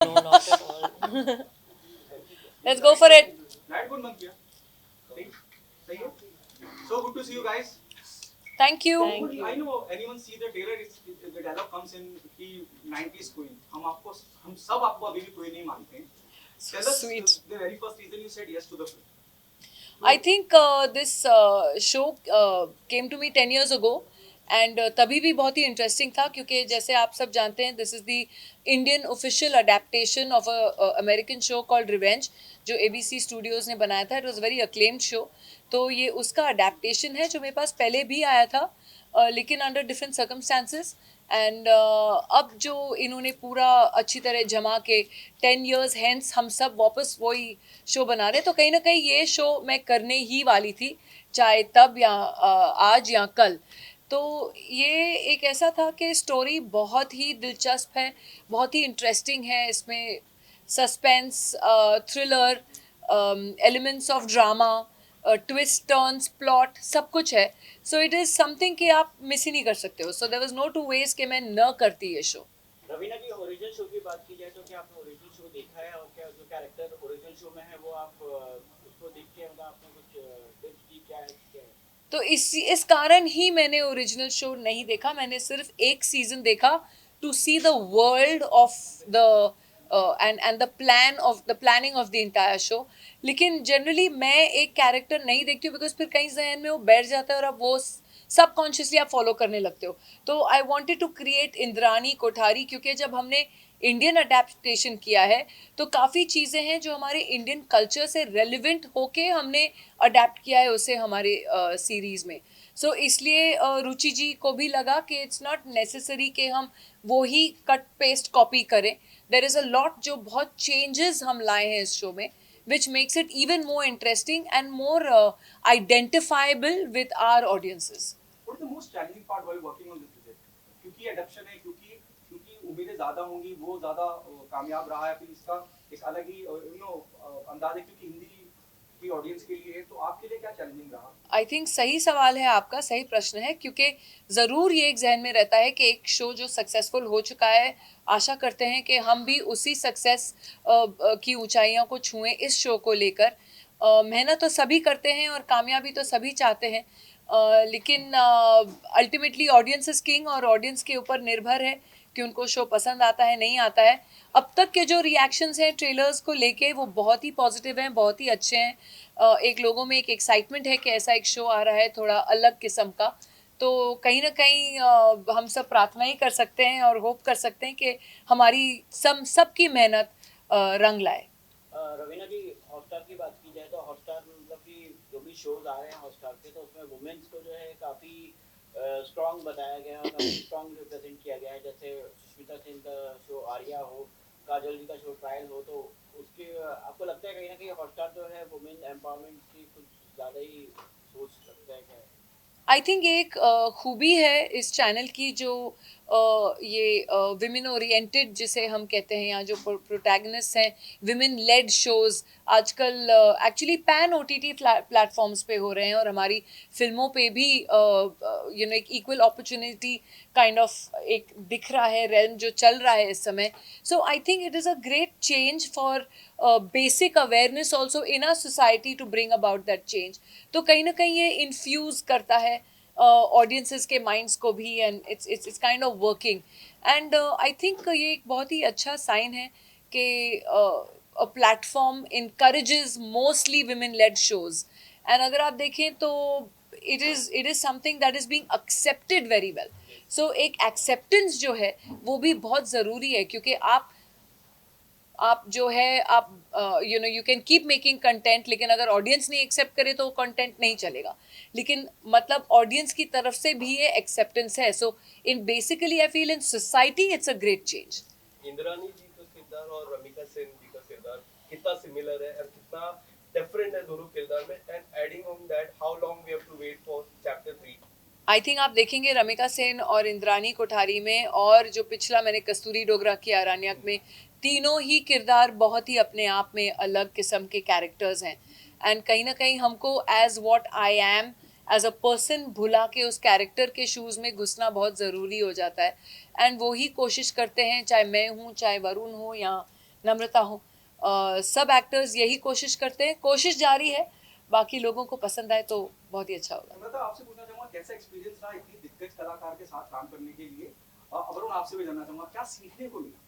No, not at all. Let's go for it. Right, good month, yeah. सही सही है. So good to see you guys. Thank you. Thank you. I know anyone see the trailer. The dialogue comes in कि 90s queen. हम सब आपको अभी भी queen नहीं मानते हैं. Tell us Sweet. the very first reason you said yes to the film. I think this show came to me 10 years ago and तभी भी बहुत ही इंटरेस्टिंग था क्योंकि जैसे आप सब जानते हैं this is the Indian official adaptation of a American show called revenge जो एबीसी स्टूडियोज़ ने बनाया था. It was very acclaimed show. तो ये उसका अडेप्टेशन है जो मेरे पास पहले भी आया था लेकिन अंडर डिफरेंट सर्कमस्टांसेस. एंड अब जो इन्होंने पूरा अच्छी तरह जमा के 10 years हेंस हम सब वापस वही शो बना रहे. तो कहीं ना कहीं ये शो मैं करने ही वाली थी चाहे तब या आज या कल. तो ये एक ऐसा था कि स्टोरी बहुत ही दिलचस्प है, बहुत ही इंटरेस्टिंग है. इसमें suspense, thriller, elements of drama, twist, turns, plot सब कुछ है. सो इट इज़ समथिंग कि आप मिस ही नहीं कर सकते हो. So there was no two ways कि मैं न करती ये शो. रवीना की ओरिजिनल शो की बात की जाए तो क्या आपने ओरिजिनल शो देखा है और क्या जो कैरेक्टर ओरिजिनल शो में है वो आप उसको देख के मतलब आपने कुछ टिप्स की क्या है? तो इस कारण ही मैंने ओरिजिनल शो नहीं देखा. मैंने सिर्फ एक सीजन देखा to see the world of the and the planning of the entire show. लेकिन जनरली मैं एक कैरेक्टर नहीं देखती हूँ बिकॉज फिर कहीं जहन में वो बैठ जाता है और अब वो सबकॉन्शियसली आप फॉलो करने लगते हो. तो I wanted to create Indrani Kothari क्योंकि जब हमने इंडियन अडेप्टेशन किया है तो काफ़ी चीज़ें हैं जो हमारे इंडियन कल्चर से रेलिवेंट होके हमने अडेप्ट किया है उसे हमारे सीरीज़ में. सो इसलिए रुचि जी को भी लगा कि इट्स नॉट नेसेसरी कि हम वो ही कट पेस्ट कॉपी करें. देर इज़ अ लॉट जो बहुत चेंजेस हम लाए हैं इस शो में which makes it even more interesting and more identifiable with our audiences. What is the most challenging part while working on this project? क्योंकि adaption है, क्योंकि उम्मीदें ज़्यादा होंगी, वो ज़्यादा कामयाब रहा है. फिर इसका एक अलग ही अंदाज है क्योंकि हिंदी की ऑडियंस के लिए. तो आपके लिए क्या चैलेंजिंग रहा? आई थिंक सही सवाल है आपका, सही प्रश्न है क्योंकि ज़रूर ये एक जहन में रहता है कि एक शो जो सक्सेसफुल हो चुका है आशा करते हैं कि हम भी उसी सक्सेस की ऊंचाइयों को छुएं इस शो को लेकर. मेहनत तो सभी करते हैं और कामयाबी तो सभी चाहते हैं लेकिन अल्टीमेटली ऑडियंस इज किंग और ऑडियंस के ऊपर निर्भर है कि उनको शो पसंद आता है नहीं आता है. अब तक के जो रिएक्शंस हैं ट्रेलर्स को लेके वो बहुत ही पॉजिटिव हैं, बहुत ही अच्छे हैं. एक लोगों में एक एक्साइटमेंट है कि ऐसा एक शो आ रहा है थोड़ा अलग किस्म का. तो कहीं ना कहीं हम सब प्रार्थना ही कर सकते हैं और होप कर सकते हैं कि हमारी सबकी मेहनत रंग लाए. रवीना जी हॉटस्टार की बात की जाए तो हॉटस्टार मतलब कि जो भी शोज आ रहे हैं हॉटस्टार के तो उसमें वुमेन्स को जो है काफ़ी स्ट्रॉन्ग बताया गया है और काफ़ी स्ट्रॉन्ग रिप्रेजेंट किया गया है. जैसे सुष्मिता सेन का शो आर्या हो, काजल जी का शो ट्रायल हो, तो उसके आपको लगता है कहीं ना कहीं हॉटस्टार जो है वुमेन एम्पावरमेंट की कुछ ज़्यादा ही सोच सकता है क्या? आई थिंक एक खूबी है इस चैनल की जो ये विमेन ओरिएंटेड जिसे हम कहते हैं या जो प्रोटैगनिस्ट हैं विमेन लेड शोज़ आजकल एक्चुअली पैन ओटीटी प्लेटफॉर्म्स पे हो रहे हैं और हमारी फिल्मों पे भी एक इक्वल अपॉर्चुनिटी काइंड ऑफ एक दिख रहा है रेल्म जो चल रहा है इस समय. So I think it is a great change for basic awareness also in our society to bring about that change. तो कहीं ना कहीं ये इन्फ्यूज़ करता है ऑडियंसेस के माइंड्स को भी and it's kind of working. And I think ये एक बहुत ही अच्छा साइन है कि a platform encourages mostly women led shows. And अगर आप देखें तो it is something that is being accepted very well. So एक एक्सेप्टेंस जो है वो भी बहुत ज़रूरी है क्योंकि आप जो है आप you can keep making content लेकिन अगर ऑडियंस नहीं एक्सेप्ट करे तो कंटेंट नहीं चलेगा. लेकिन मतलब ऑडियंस की तरफ से भी ये एक्सेप्टेंस है. So in basically I feel in society it's a great change. Indrani ji का किरदार और रमिका सेन जी का किरदार कितना सिमिलर है और कितना डिफरेंट है दोनों किरदार में. And adding on that how long we have to wait for chapter 3? I think आप देखेंगे रमिका सेन और इंद्रानी कोठारी में और जो पिछला मैंने कस्तूरी डोगरा किया अरण्यक में तीनों ही किरदार बहुत ही अपने आप में अलग किस्म के कैरेक्टर्स हैं. एंड कहीं ना कहीं हमको as what I am as a person भुला के उस कैरेक्टर के शूज़ में घुसना बहुत ज़रूरी हो जाता है. एंड वो ही कोशिश करते हैं चाहे मैं हूँ चाहे वरुण हो या नम्रता हो, सब एक्टर्स यही कोशिश करते हैं, कोशिश जारी है, बाकी लोगों को पसंद आए तो बहुत ही अच्छा होगा। नम्रता, आपसे पूछना चाहूंगा कैसा एक्सपीरियंस रहा इतनी दिग्गज कलाकार के साथ काम करने के लिए? अरुण, आपसे भी जानना चाहूंगा क्या सीखने को मिला?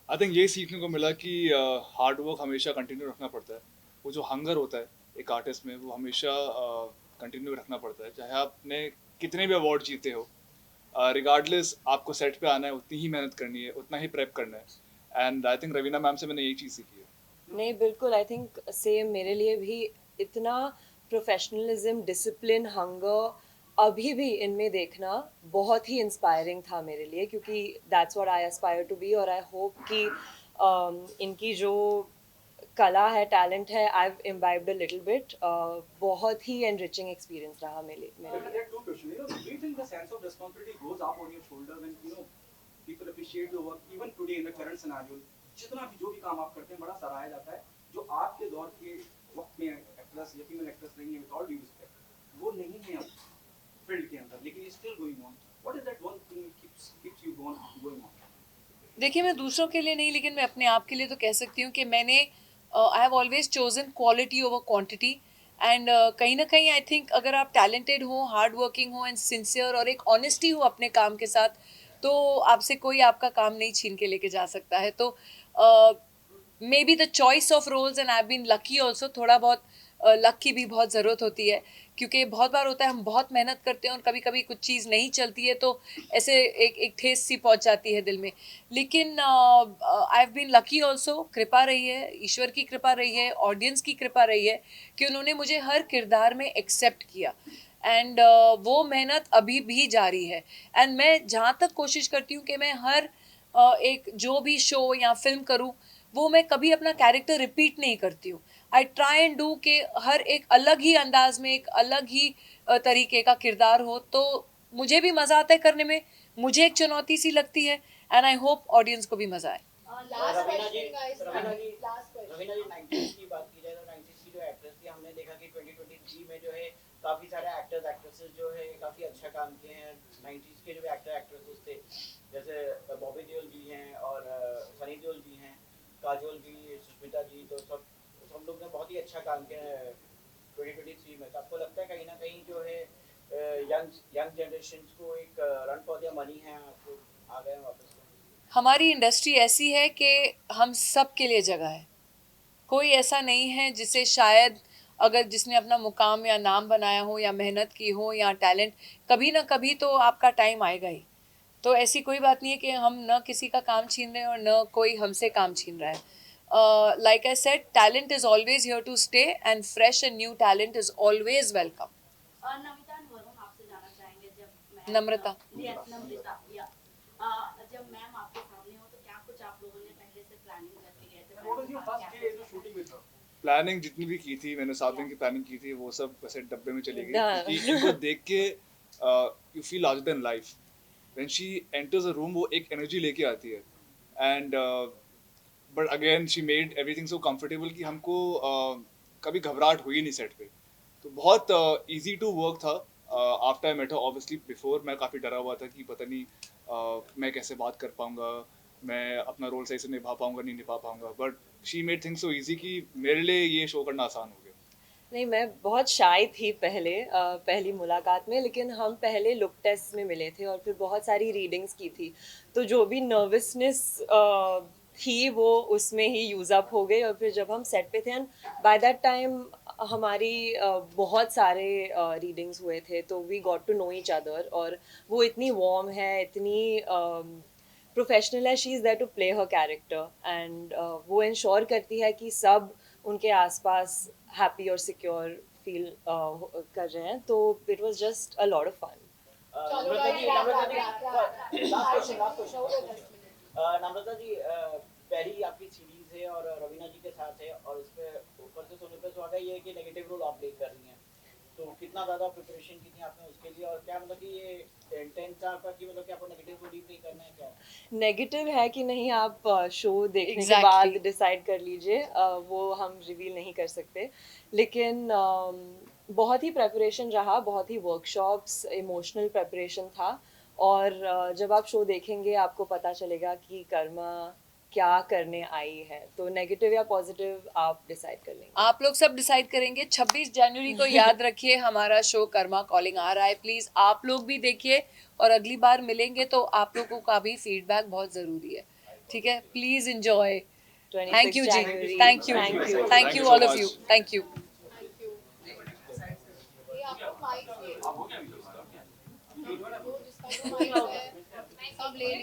आई थिंक ये सीखने को मिला कि हार्ड वर्क हमेशा कंटिन्यू रखना पड़ता है। वो जो हंगर होता है एक आर्टिस्ट में, वो हमेशा कंटिन्यू रखना पड़ता है, चाहे आपने कितने भी अवार्ड जीते हो। रिगार्डलेस आपको सेट पे आना है, उतनी ही मेहनत करनी है, उतना ही प्रेप करना है। And I think Raveena ma'am से मैंने यही चीज़ सीखी है। नहीं, बिल्कुल, आई थिंक सेम मेरे लिए भी इतना प्रोफेशनलिज्म, डिसिप्लिन, हंगर अभी भी इनमें देखना बहुत ही इंस्पायरिंग था मेरे लिए, क्योंकि that's what I aspire to be. और आई होप कि इनकी जो कला है, टैलेंट है, I have imbibed a little bit. बहुत ही एनरिचिंग एक्सपीरियंस रहा मेरे लिए। There are two questions. Do you think the sense of responsibility goes up on your shoulder when people appreciate your work even today in the current scenario? जितना भी जो भी काम आप करते हैं बड़ा सराहा जाता है, जो आज के दौर के वक्त में एक्ट्रेस या फीमेल एक्ट्रेस नहीं है, विद ऑल ड्यू रिस्पेक्ट, वो नहीं है अब फील्ड के अंदर, लेकिन still going on. What is that one thing keeps you going on? देखिए, मैं दूसरों के लिए नहीं, लेकिन मैं अपने आप के लिए तो कह सकती हूँ कि मैंने I have always chosen quality over quantity. And कहीं ना कहीं आई थिंक अगर आप टैलेंटेड हो, हार्ड वर्किंग हो एंड सिंसियर और एक ऑनेस्टी हो अपने काम के साथ, तो आपसे कोई आपका काम नहीं छीन के लेके जा सकता है। तो may be the choice of roles, and I have been lucky also, थोड़ा बहुत लक की भी बहुत ज़रूरत होती है, क्योंकि बहुत बार होता है हम बहुत मेहनत करते हैं और कभी कभी कुछ चीज़ नहीं चलती है, तो ऐसे एक ठेस सी पहुंच जाती है दिल में। लेकिन I have been lucky also, कृपा रही है, ईश्वर की कृपा रही है, ऑडियंस की कृपा रही है कि उन्होंने मुझे हर किरदार में एक्सेप्ट किया। एंड वो मेहनत अभी भी जारी है। एंड मैं जहाँ तक कोशिश करती हूँ कि मैं हर एक जो भी शो या फिल्म करूँ, वो मैं कभी अपना कैरेक्टर रिपीट नहीं करती हूँ। आई ट्राई एंड डू के हर एक अलग ही अंदाज में, एक अलग ही तरीके का किरदार हो, तो मुझे भी मज़ा आता है करने में, मुझे एक चुनौती सी लगती है, एंड आई होप ऑडियंस को भी मज़ा आए। रवीना जी, रवीना जी 90s की बात की जाए तो 90s की जो एक्ट्रेस थी, हमने देखा कि 2023 में जो है काफी सारे एक्टर्स एक्ट्रेसेस जो है काफी अच्छा काम किए हैं। 90s के जो एक्टर एक्ट्रेसेस थे, जैसे बॉबी देओल जी हैं और सनी देओल जी हैं, काजोल जी, सुष्मिता जी, तो सब लोग ने बहुत ही अच्छा काम किया है 2023 में। तो आपको लगता है कहीं ना कहीं जो है यंग जनरेशन को एक रन फॉर दियर मनी है, आपको आ गए हैं वापस? हमारी इंडस्ट्री ऐसी है कि हम सब के लिए जगह है। कोई ऐसा नहीं है जिसे शायद, अगर जिसने अपना मुकाम या नाम बनाया हो या मेहनत की हो या टैलेंट, कभी ना कभी तो आपका टाइम आएगा ही। तो ऐसी कोई बात नहीं है कि हम न किसी का काम छीन रहे हैं और न कोई हमसे काम छीन रहा है। Like I said, talent is always here to stay, and fresh and new talent is always welcome. Namita और वरुण, आपसे जानना चाहेंगे, जब नम्रता। नम्रता या जब मैम आपके सामने हो तो क्या कुछ आप लोगों ने पहले से प्लानिंग करके गए थे? What was your first day in shooting with her? Planning जितनी भी की थी मैंने, 7 दिन की प्लानिंग की थी, वो सब वैसे डब्बे में चली गई, हाँ। क्योंकि इनको देख के you feel larger than life. When she enters a room, वो एक एनर्जी लेके आती है। And but again she made everything so comfortable कि हमको कभी घबराहट हुई नहीं सेट पे। तो बहुत इजी टू वर्क था। After I met her, obviously before मैं काफ़ी डरा हुआ था कि पता नहीं मैं कैसे बात कर पाऊंगा, मैं अपना रोल सही से निभा पाऊंगा नहीं निभा पाऊंगा, but she made things so easy कि मेरे लिए ये शो करना आसान हो गया। नहीं, मैं बहुत शाय थी पहले, पहली मुलाकात में, लेकिन हम पहले लुक टेस्ट में मिले थे और फिर बहुत सारी रीडिंग्स की थी, तो जो भी नर्वसनेस थी वो उसमें ही यूज़ अप हो गई। और फिर जब हम सेट पे थे, एंड बाय दैट टाइम हमारी बहुत सारे रीडिंग्स हुए थे, तो we got to know each other. और वो इतनी वार्म है, इतनी प्रोफेशनल है, she is there to play her character, and वो इंश्योर करती है कि सब उनके आसपास हैप्पी और सिक्योर फील कर रहे हैं। तो it was just a lot of fun. Namrata ji, last question. Namrata ji, पहली आपकी सीरीज है और रवीना जी के साथ है, और इस पे ऊपर से सोने पे सुहागा ये है कि नेगेटिव रोल आप प्ले कर रही हैं, तो कितना ज़्यादा प्रिपरेशन की थी आपने उसके लिए, और क्या मतलब कि ये इंटेंस था आपका कि मतलब कि आपको नेगेटिव रोल ही प्ले करना है क्या? नेगेटिव है कि नहीं, आप शो देखने के Exactly. बाद डिसाइड कर लीजिए, वो हम रिवील नहीं कर सकते। लेकिन बहुत ही प्रेपरेशन रहा, बहुत ही वर्कशॉप्स, इमोशनल प्रेपरेशन था। और जब आप शो देखेंगे आपको पता चलेगा कि कर्मा क्या करने आई है, तो नेगेटिव या पॉजिटिव आप डिसाइड कर लेंगे। आप लोग सब डिसाइड करेंगे। 26 जनवरी को याद रखिए हमारा शो कर्मा कॉलिंग आ रहा है, प्लीज आप लोग भी देखिए, और अगली बार मिलेंगे तो आप लोगों का भी फीडबैक बहुत जरूरी है, ठीक है? Please enjoy. 26 thank you ji, January. Thank you, Thank you. Thank you all of you, thank you. ये आपको माइक से वो जिसका जो माइक है